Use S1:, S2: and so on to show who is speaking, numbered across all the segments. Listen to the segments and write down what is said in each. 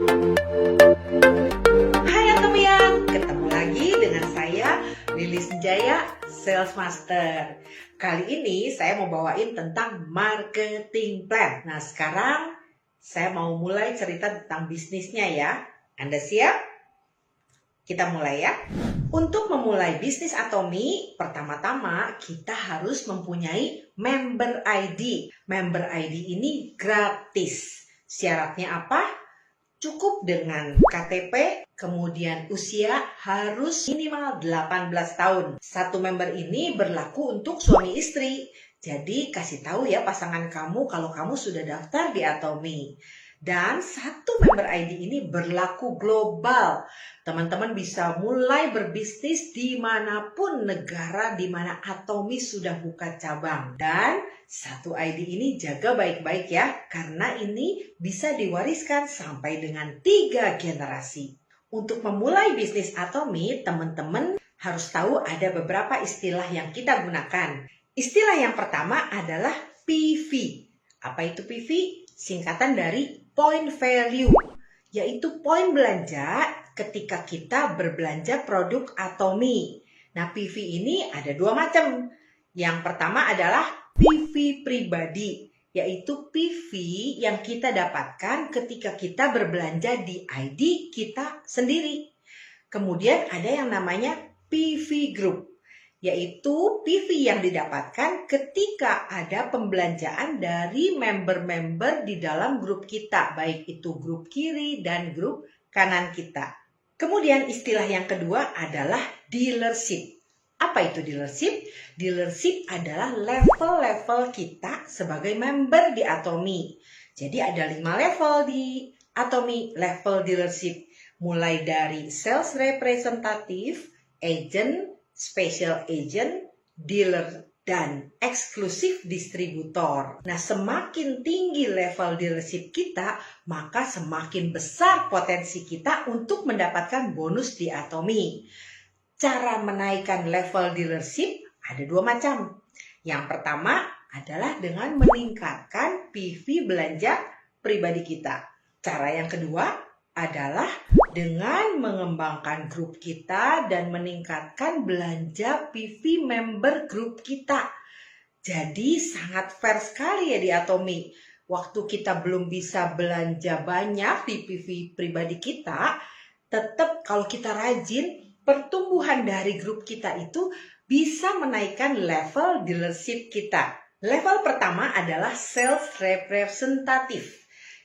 S1: Hai Atomian, ketemu lagi dengan saya Lilis Jaya, Sales Master. Kali ini saya mau bawain tentang marketing plan. Nah sekarang saya mau mulai cerita tentang bisnisnya ya. Anda siap? Kita mulai ya. Untuk memulai bisnis Atomi, pertama-tama kita harus mempunyai member ID. Member ID ini gratis. Syaratnya apa? Cukup dengan KTP, kemudian usia harus minimal 18 tahun. Satu member ini berlaku untuk suami istri. Jadi kasih tahu ya pasangan kamu kalau kamu sudah daftar di Atomi. Dan satu member ID ini berlaku global. Teman-teman bisa mulai berbisnis dimanapun negara di mana Atomi sudah buka cabang. Dan satu ID ini jaga baik-baik ya, karena ini bisa diwariskan sampai dengan 3 generasi. Untuk memulai bisnis Atomi, teman-teman harus tahu ada beberapa istilah yang kita gunakan. Istilah yang pertama adalah PV. Apa itu PV? Singkatan dari point value, yaitu poin belanja ketika kita berbelanja produk Atomi. Nah, PV ini ada 2 macam. Yang pertama adalah PV pribadi, yaitu PV yang kita dapatkan ketika kita berbelanja di ID kita sendiri. Kemudian ada yang namanya PV group, yaitu PV yang didapatkan ketika ada pembelanjaan dari member-member di dalam grup kita, baik itu grup kiri dan grup kanan kita. Kemudian istilah yang kedua adalah dealership. Apa itu dealership? Dealership adalah level-level kita sebagai member di Atomi. Jadi ada 5 level di Atomi level dealership. Mulai dari sales representative, agent, special agent, dealer, dan eksklusif distributor. Nah, semakin tinggi level dealership kita, maka semakin besar potensi kita untuk mendapatkan bonus di Atomi. Cara menaikkan level dealership ada 2 macam. Yang pertama adalah dengan meningkatkan PV belanja pribadi kita. Cara yang kedua adalah dengan mengembangkan grup kita dan meningkatkan belanja PV member grup kita. Jadi sangat fair sekali ya di Atomi. Waktu kita belum bisa belanja banyak di PV pribadi kita, tetap kalau kita rajin, pertumbuhan dari grup kita itu bisa menaikkan level dealership kita. Level pertama adalah sales representative,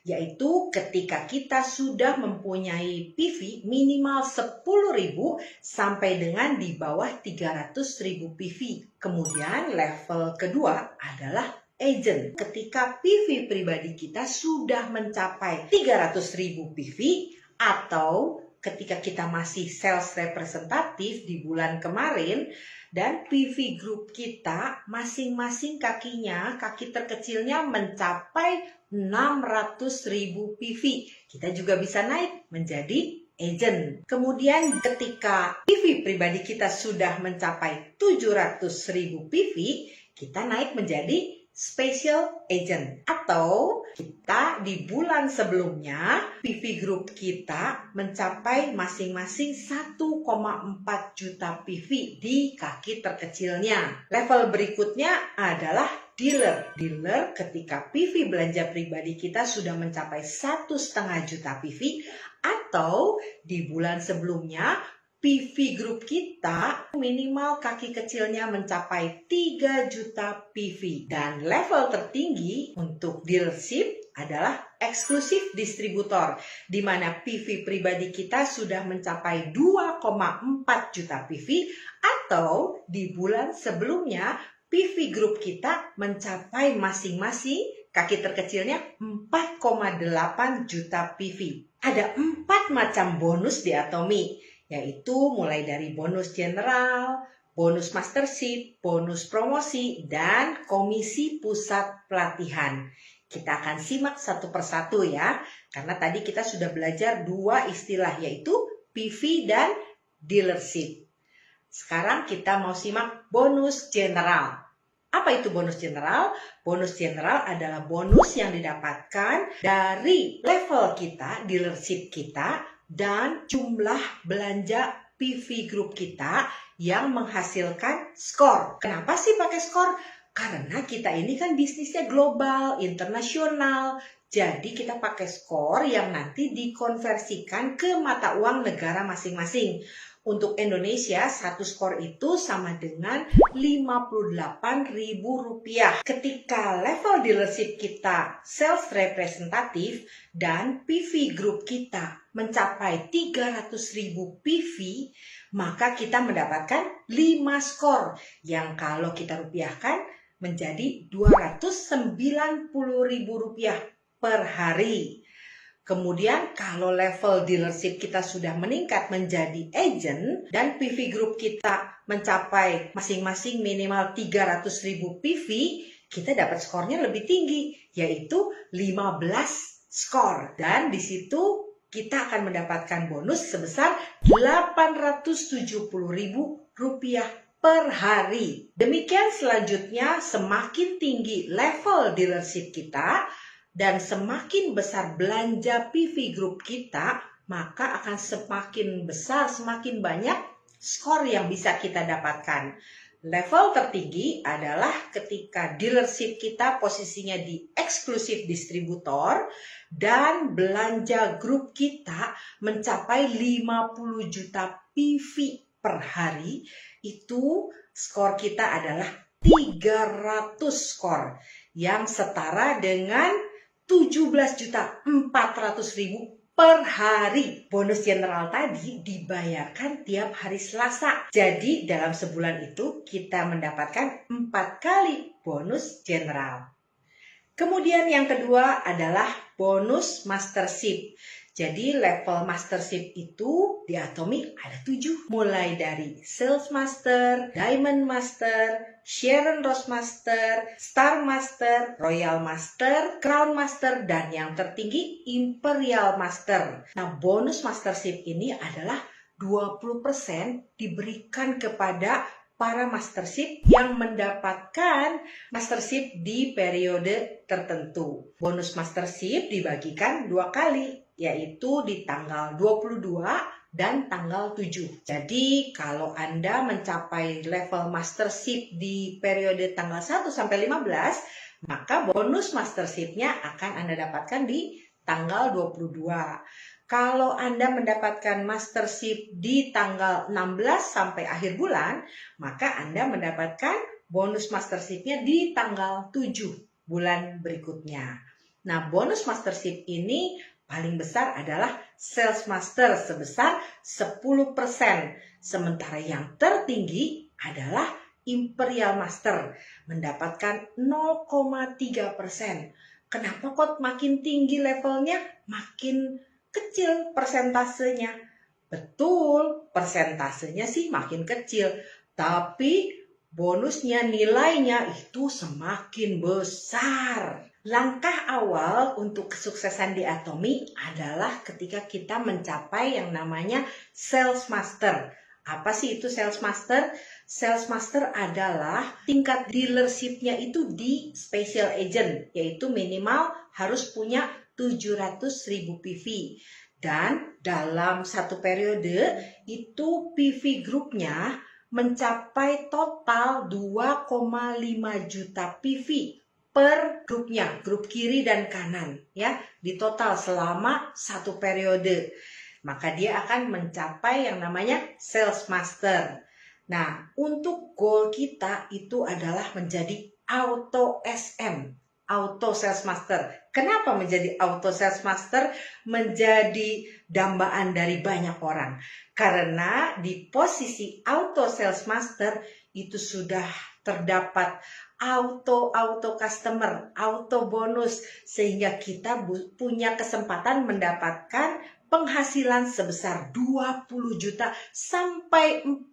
S1: yaitu ketika kita sudah mempunyai PV minimal 10.000 sampai dengan di bawah 300.000 PV. Kemudian level kedua adalah agent. Ketika PV pribadi kita sudah mencapai 300.000 PV atau ketika kita masih sales representatif di bulan kemarin dan PV group kita masing-masing kaki terkecilnya mencapai 600.000 PV. Kita juga bisa naik menjadi agent. Kemudian ketika PV pribadi kita sudah mencapai 700.000 PV, kita naik menjadi special agent. Atau kita di bulan sebelumnya PV group kita mencapai masing-masing 1,4 juta PV di kaki terkecilnya. Level berikutnya adalah dealer. Dealer ketika PV belanja pribadi kita sudah mencapai 1,5 juta PV atau di bulan sebelumnya PV group kita minimal kaki kecilnya mencapai 3 juta PV. Dan level tertinggi untuk dealership adalah eksklusif distributor, di mana PV pribadi kita sudah mencapai 2,4 juta PV atau di bulan sebelumnya PV group kita mencapai masing-masing kaki terkecilnya 4,8 juta PV. Ada 4 macam bonus di Atomi, yaitu mulai dari bonus general, bonus mastership, bonus promosi, dan komisi pusat pelatihan. Kita akan simak satu persatu ya, karena tadi kita sudah belajar 2 istilah, yaitu PV dan dealership. Sekarang kita mau simak bonus general. Apa itu bonus general? Bonus general adalah bonus yang didapatkan dari level kita, dealership kita, dan jumlah belanja PV Group kita yang menghasilkan skor. Kenapa sih pakai skor? Karena kita ini kan bisnisnya global, internasional. Jadi kita pakai skor yang nanti dikonversikan ke mata uang negara masing-masing. Untuk Indonesia, satu skor itu sama dengan Rp58.000. Ketika level dealership kita sales representatif dan PV Group kita mencapai 300.000 PV, maka kita mendapatkan 5 skor yang kalau kita rupiahkan menjadi Rp290.000 per hari. Kemudian kalau level dealership kita sudah meningkat menjadi agent dan PV Group kita mencapai masing-masing minimal 300.000 PV, kita dapat skornya lebih tinggi, yaitu 15 skor. Dan di situ kita akan mendapatkan bonus sebesar Rp870.000 per hari. Demikian selanjutnya, semakin tinggi level dealership kita, dan semakin besar belanja PV Group kita, maka akan semakin besar, semakin banyak skor yang bisa kita dapatkan. Level tertinggi adalah ketika dealership kita posisinya di eksklusif distributor dan belanja grup kita mencapai 50 juta PV per hari, itu skor kita adalah 300 skor yang setara dengan 17.400.000 per hari. Bonus general tadi dibayarkan tiap hari Selasa. Jadi dalam sebulan itu kita mendapatkan 4 kali bonus general. Kemudian yang kedua adalah bonus mastership. Jadi level mastership itu di Atomy ada 7. Mulai dari Sales Master, Diamond Master, Sharon Rose Master, Star Master, Royal Master, Crown Master, dan yang tertinggi Imperial Master. Nah, bonus mastership ini adalah 20% diberikan kepada para mastership yang mendapatkan mastership di periode tertentu. Bonus mastership dibagikan 2 kali, yaitu di tanggal 22 dan tanggal 7. Jadi kalau Anda mencapai level mastership di periode tanggal 1 sampai 15, maka bonus mastership-nya akan Anda dapatkan di tanggal 22. Kalau Anda mendapatkan mastership di tanggal 16 sampai akhir bulan, maka Anda mendapatkan bonus mastership-nya di tanggal 7 bulan berikutnya. Nah, bonus mastership ini paling besar adalah Sales Master sebesar 10%. Sementara yang tertinggi adalah Imperial Master mendapatkan 0,3%. Kenapa kok makin tinggi levelnya, makin kecil persentasenya? Betul, persentasenya sih makin kecil, tapi bonusnya, nilainya itu semakin besar. Langkah awal untuk kesuksesan di Atomy adalah ketika kita mencapai yang namanya Sales Master. Apa sih itu Sales Master? Sales Master adalah tingkat dealership-nya itu di special agent, yaitu minimal harus punya 700.000 PV. Dan dalam satu periode itu PV Group-nya mencapai total 2,5 juta PV per grupnya, grup kiri dan kanan, ya, di total selama satu periode. Maka dia akan mencapai yang namanya Sales Master. Nah, untuk goal kita itu adalah menjadi Auto SM, Auto Sales Master. Kenapa menjadi Auto Sales Master? Menjadi dambaan dari banyak orang. Karena di posisi Auto Sales Master itu sudah terdapat auto customer, auto bonus, sehingga kita punya kesempatan mendapatkan penghasilan sebesar 20 juta sampai 40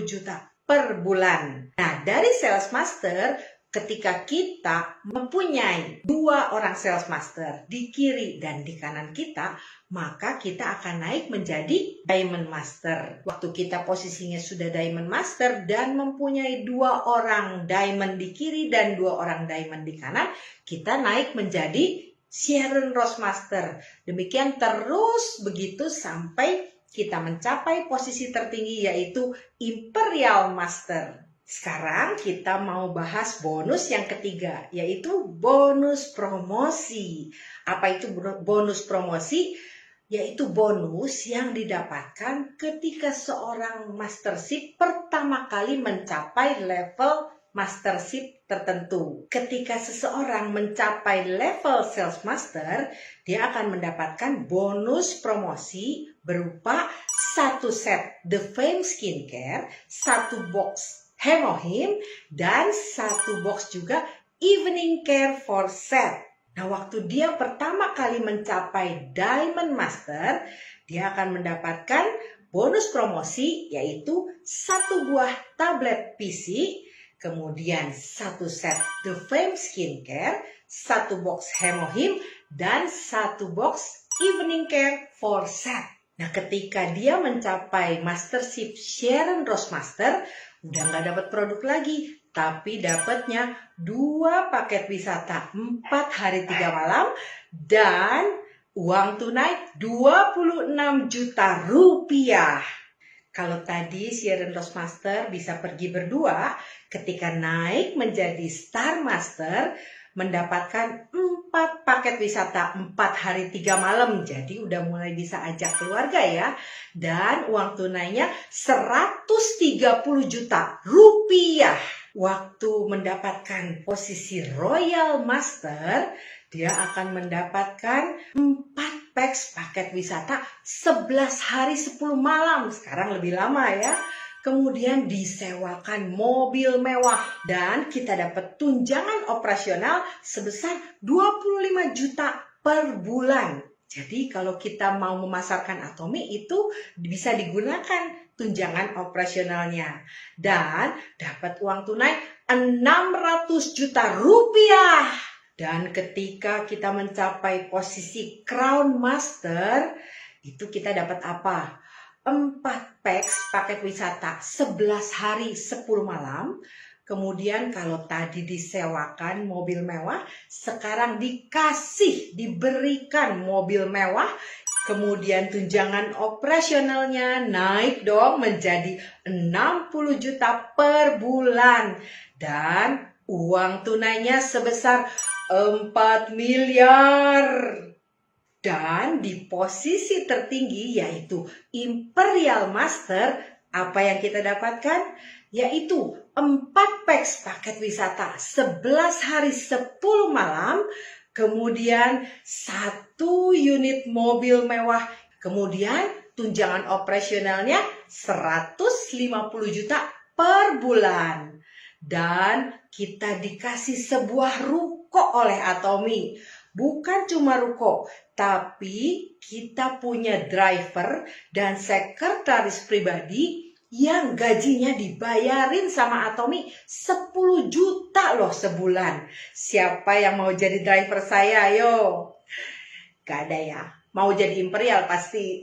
S1: juta per bulan. Nah, dari Sales Master ketika kita mempunyai 2 orang sales master di kiri dan di kanan kita, maka kita akan naik menjadi diamond master. Waktu kita posisinya sudah diamond master dan mempunyai 2 orang diamond di kiri dan 2 orang diamond di kanan, kita naik menjadi Sharon Rose Master. Demikian terus begitu sampai kita mencapai posisi tertinggi yaitu Imperial Master. Sekarang kita mau bahas bonus yang ketiga, yaitu bonus promosi. Apa itu bonus promosi? Yaitu bonus yang didapatkan ketika seorang mastership pertama kali mencapai level mastership tertentu. Ketika seseorang mencapai level sales master, dia akan mendapatkan bonus promosi berupa 1 set The Fame Skincare, 1 box Hemohim, dan 1 box juga Evening Care for Set. Nah, waktu dia pertama kali mencapai Diamond Master, dia akan mendapatkan bonus promosi yaitu 1 buah tablet PC, kemudian 1 set The Fame Skincare, 1 box Hemohim, dan 1 box Evening Care for Set. Nah, ketika dia mencapai mastership Sharon Rose Master, udah nggak dapat produk lagi, tapi dapatnya 2 paket wisata 4 hari 3 malam dan uang tunai 26 juta rupiah. Kalau tadi Sharon Rose Master bisa pergi berdua, ketika naik menjadi Star Master mendapatkan 4 paket wisata 4 hari 3 malam. Jadi udah mulai bisa ajak keluarga ya. Dan uang tunainya 130 juta rupiah. Waktu mendapatkan posisi Royal Master, dia akan mendapatkan 4 packs paket wisata 11 hari 10 malam. Sekarang lebih lama ya. Kemudian disewakan mobil mewah dan kita dapat tunjangan operasional sebesar 25 juta per bulan. Jadi kalau kita mau memasarkan Atomy itu bisa digunakan tunjangan operasionalnya. Dan dapat uang tunai 600 juta rupiah. Dan ketika kita mencapai posisi Crown Master, itu kita dapat apa? 4 packs paket wisata 11 hari 10 malam. Kemudian kalau tadi disewakan mobil mewah, sekarang diberikan mobil mewah. Kemudian tunjangan operasionalnya naik dong menjadi 60 juta per bulan. Dan uang tunainya sebesar 4 miliar. Dan di posisi tertinggi yaitu Imperial Master, apa yang kita dapatkan? Yaitu 4 packs paket wisata 11 hari 10 malam, kemudian 1 unit mobil mewah, kemudian tunjangan operasionalnya 150 juta per bulan. Dan kita dikasih sebuah ruko oleh Atomy. Bukan cuma ruko, tapi kita punya driver dan sekretaris pribadi yang gajinya dibayarin sama Atomy 10 juta loh sebulan. Siapa yang mau jadi driver saya? Ayo. Gak ada ya. Mau jadi Imperial pasti.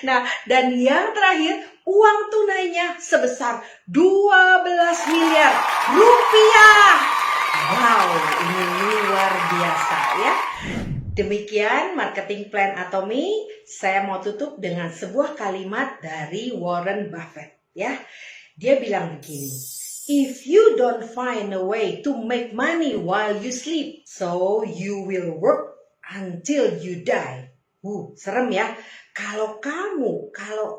S1: Nah, dan yang terakhir, uang tunainya sebesar 12 miliar rupiah. Wow, ini luar biasa ya. Demikian marketing plan Atomy. Saya mau tutup dengan sebuah kalimat dari Warren Buffett ya. Dia bilang begini, if you don't find a way to make money while you sleep, so you will work until you die. Serem ya. Kalau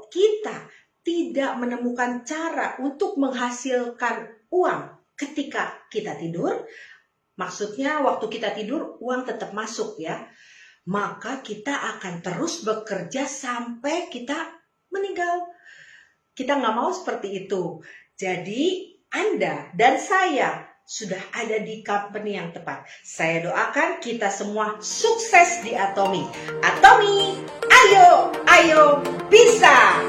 S1: kita tidak menemukan cara untuk menghasilkan uang ketika kita tidur, maksudnya waktu kita tidur uang tetap masuk ya, maka kita akan terus bekerja sampai kita meninggal. Kita nggak mau seperti itu. Jadi Anda dan saya sudah ada di company yang tepat. Saya doakan kita semua sukses di Atomy. Atomy, ayo bisa!